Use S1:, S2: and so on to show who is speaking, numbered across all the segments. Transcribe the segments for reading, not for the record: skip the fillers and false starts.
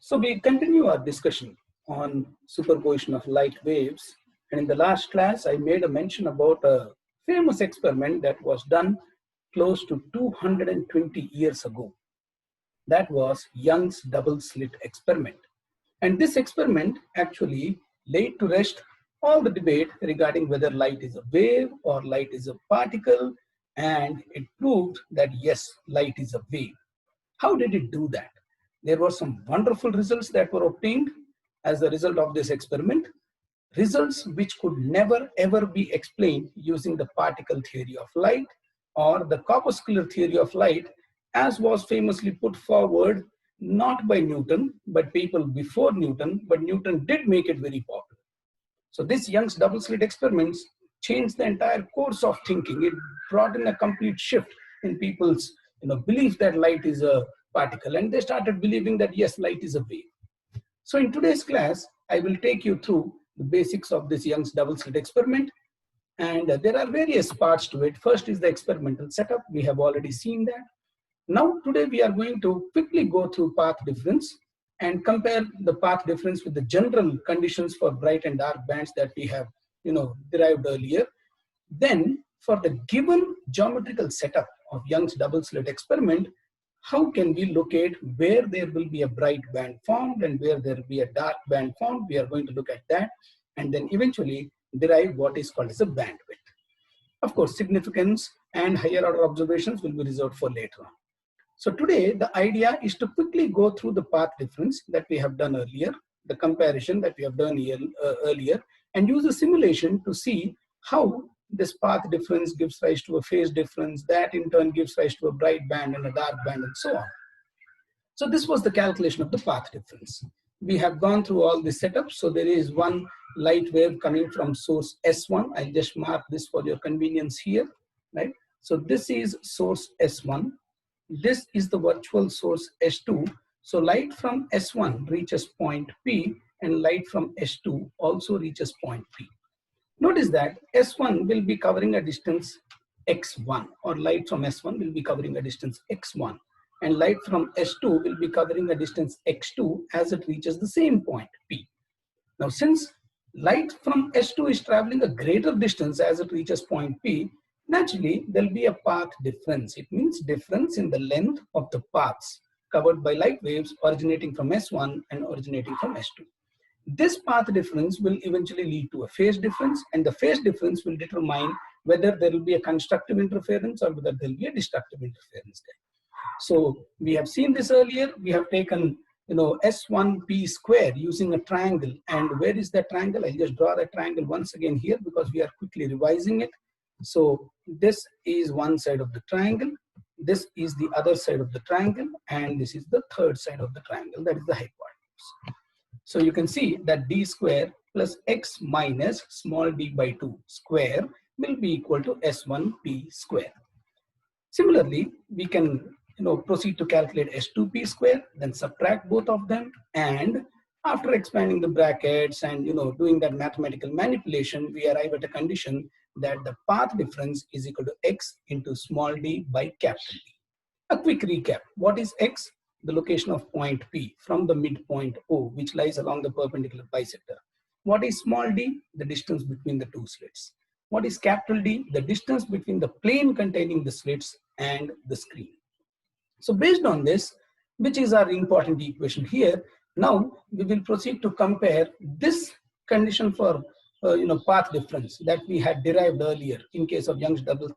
S1: So we continue our discussion on superposition of light waves. And in the last class, I made a mention about a famous experiment that was done close to 220 years ago. That was Young's double slit experiment. And this experiment actually laid to rest all the debate regarding whether light is a wave or light is a particle. And it proved that yes, light is a wave. How did it do that? There were some wonderful results that were obtained as a result of this experiment, results which could never ever be explained using the particle theory of light or the corpuscular theory of light, as was famously put forward not by Newton, but people before Newton, but Newton did make it very popular. So this Young's double slit experiments changed the entire course of thinking. It brought in a complete shift in people's belief that light is a particle, and they started believing that yes, light is a wave. So in today's class, I will take you through the basics of this Young's double slit experiment, and there are various parts to it. First is the experimental setup. We have already seen that. Now today we are going to quickly go through path difference and compare the path difference with the general conditions for bright and dark bands that we have derived earlier. Then for the given geometrical setup of Young's double slit experiment, how can we locate where there will be a bright band formed and where there will be a dark band formed? We are going to look at that and then eventually derive what is called as a bandwidth. Of course, significance and higher order observations will be reserved for later on. So today the idea is to quickly go through the path difference that we have done earlier, the comparison that we have done earlier, and use a simulation to see how this path difference gives rise to a phase difference, that in turn gives rise to a bright band and a dark band and so on. So this was the calculation of the path difference. We have gone through all the setups. So there is one light wave coming from source S1. I'll just mark this for your convenience here, right? So this is source S1. This is the virtual source S2. So light from S1 reaches point P and light from S2 also reaches point P. Notice that S1 will be covering a distance x1, or light from S1 will be covering a distance x1, and light from S2 will be covering a distance x2 as it reaches the same point P. Now since light from S2 is traveling a greater distance as it reaches point P, naturally there will be a path difference. It means difference in the length of the paths covered by light waves originating from S1 and originating from S2. This path difference will eventually lead to a phase difference, and the phase difference will determine whether there will be a constructive interference or whether there will be a destructive interference there. So we have seen this earlier. We have taken S1P square using a triangle. And where is that triangle? I'll just draw that triangle once again here because we are quickly revising it. So this is one side of the triangle. This is the other side of the triangle. And this is the third side of the triangle. That is the hypotenuse. So you can see that d square plus x minus small d by 2 square will be equal to S1P square. Similarly, we can proceed to calculate S2P square, then subtract both of them, and after expanding the brackets and doing that mathematical manipulation, we arrive at a condition that the path difference is equal to x into small d by capital D. A quick recap. What is x? The location of point P from the midpoint O, which lies along the perpendicular bisector. What is small d? The distance between the two slits. What is capital D? The distance between the plane containing the slits and the screen. So based on this, which is our important equation here, now we will proceed to compare this condition for path difference that we had derived earlier in case of Young's double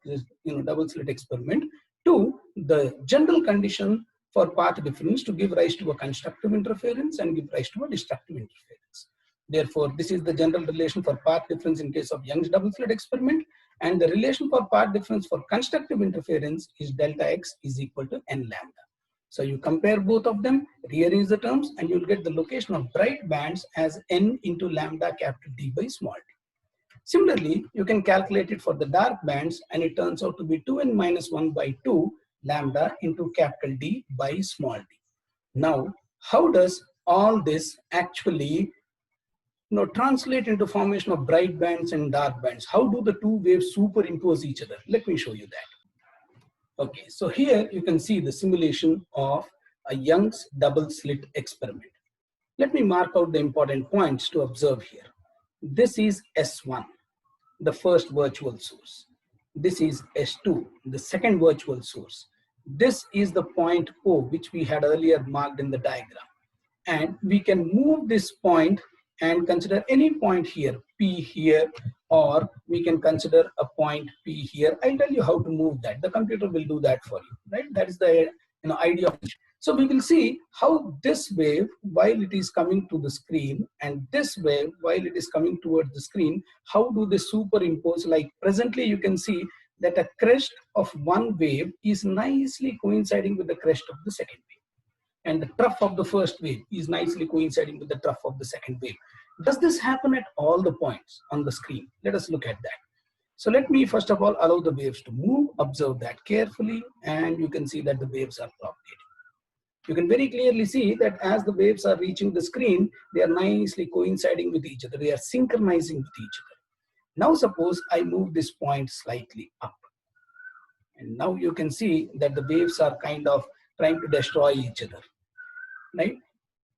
S1: slit experiment to the general condition for path difference to give rise to a constructive interference and give rise to a destructive interference. Therefore, this is the general relation for path difference in case of Young's double slit experiment, and the relation for path difference for constructive interference is delta x is equal to n lambda. So you compare both of them, rearrange the terms, and you'll get the location of bright bands as n into lambda capital D by small d. Similarly, you can calculate it for the dark bands, and it turns out to be 2n minus 1 by 2 lambda into capital D by small d. Now, how does all this actually translate into formation of bright bands and dark bands? How do the two waves superimpose each other? Let me show you that. Okay, so here you can see the simulation of a Young's double slit experiment. Let me mark out the important points to observe here. This is S1, the first virtual source. This is S2, the second virtual source. This is the point O, which we had earlier marked in the diagram. And we can move this point and consider any point here, P here, or we can consider a point P here. I'll tell you how to move that. The computer will do that for you, right? That is the idea of it. So we will see how this wave, while it is coming to the screen, and this wave, while it is coming towards the screen, how do they superimpose? Like presently you can see that a crest of one wave is nicely coinciding with the crest of the second wave. And the trough of the first wave is nicely coinciding with the trough of the second wave. Does this happen at all the points on the screen? Let us look at that. So let me first of all allow the waves to move, observe that carefully, and you can see that the waves are propagating. You can very clearly see that as the waves are reaching the screen, they are nicely coinciding with each other. They are synchronizing with each other. Now suppose I move this point slightly up. And now you can see that the waves are kind of trying to destroy each other, right?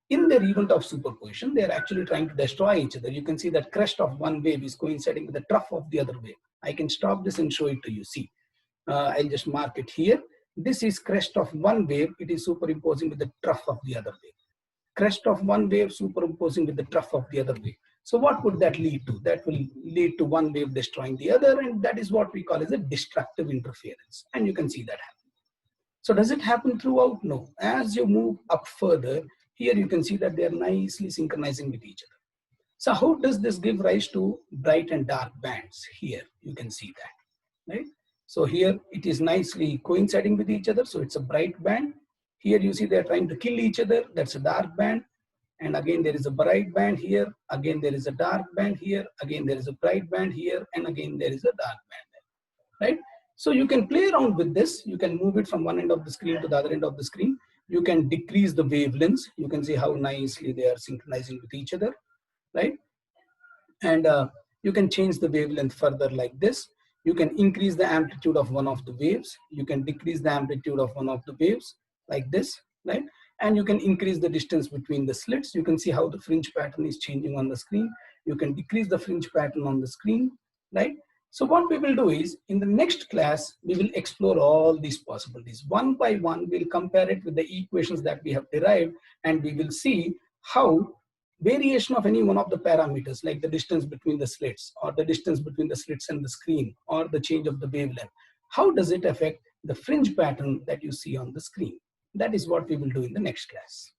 S1: In their event of superposition, they are actually trying to destroy each other. You can see that crest of one wave is coinciding with the trough of the other wave. I can stop this and show it to you. See, I'll just mark it here. This is crest of one wave. It is superimposing with the trough of the other wave. Crest of one wave superimposing with the trough of the other wave. So what would that lead to? That will lead to one wave destroying the other, and that is what we call as a destructive interference. And you can see that happen. So does it happen throughout? No. As you move up further, here you can see that they are nicely synchronizing with each other. So how does this give rise to bright and dark bands? Here you can see that, right? So here it is nicely coinciding with each other. So it's a bright band. Here you see they're trying to kill each other. That's a dark band. And again, there is a bright band here. Again, there is a dark band here. Again, there is a bright band here. And again, there is a dark band there, right? So you can play around with this. You can move it from one end of the screen to the other end of the screen. You can decrease the wavelengths. You can see how nicely they are synchronizing with each other, right? And you can change the wavelength further like this. You can increase the amplitude of one of the waves. You can decrease the amplitude of one of the waves like this, right? And you can increase the distance between the slits. You can see how the fringe pattern is changing on the screen. You can decrease the fringe pattern on the screen, right? So what we will do is, in the next class, we will explore all these possibilities. One by one, we'll compare it with the equations that we have derived, and we will see how variation of any one of the parameters, like the distance between the slits, or the distance between the slits and the screen, or the change of the wavelength, how does it affect the fringe pattern that you see on the screen? That is what we will do in the next class.